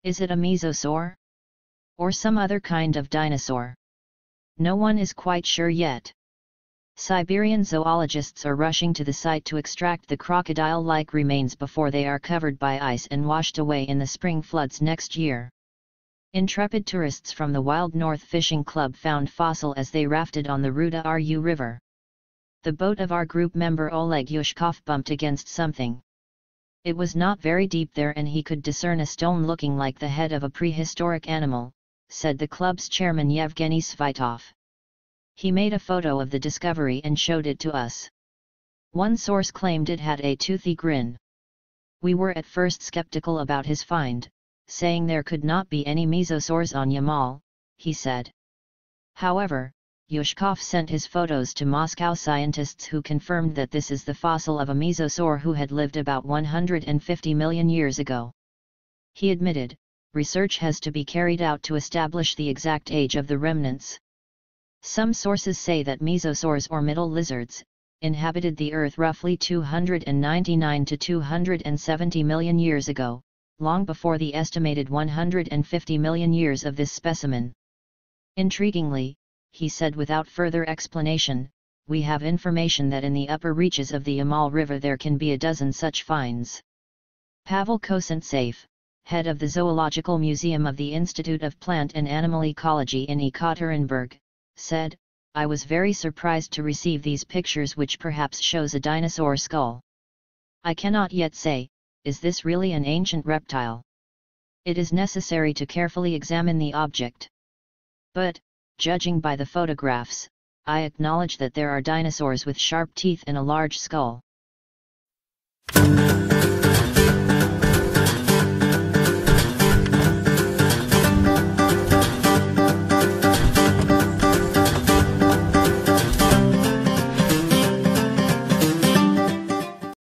Is it a mesosaur? Or some other kind of dinosaur? No one is quite sure yet. Siberian zoologists are rushing to the site to extract the crocodile-like remains before they are covered by ice and washed away in the spring floods next year. Intrepid tourists from the Wild North Fishing Club found fossil as they rafted on the Ruda-Ru River. The boat of our group member Oleg Yushkov bumped against something. It was not very deep there and he could discern a stone looking like the head of a prehistoric animal, said the club's chairman Yevgeny Svitov. He made a photo of the discovery and showed it to us. One source claimed it had a toothy grin. We were at first skeptical about his find, saying there could not be any mesosaurs on Yamal, he said. However, Yushkov sent his photos to Moscow scientists who confirmed that this is the fossil of a mesosaur who had lived about 150 million years ago. He admitted, research has to be carried out to establish the exact age of the remnants. Some sources say that mesosaurs or middle lizards inhabited the Earth roughly 299 to 270 million years ago, long before the estimated 150 million years of this specimen. Intriguingly, he said without further explanation, we have information that in the upper reaches of the Yamal River there can be a dozen such finds. Pavel Kosintsev, head of the Zoological Museum of the Institute of Plant and Animal Ecology in Ekaterinburg, said, I was very surprised to receive these pictures which perhaps shows a dinosaur skull. I cannot yet say, is this really an ancient reptile? It is necessary to carefully examine the object. But, judging by the photographs, I acknowledge that there are dinosaurs with sharp teeth and a large skull.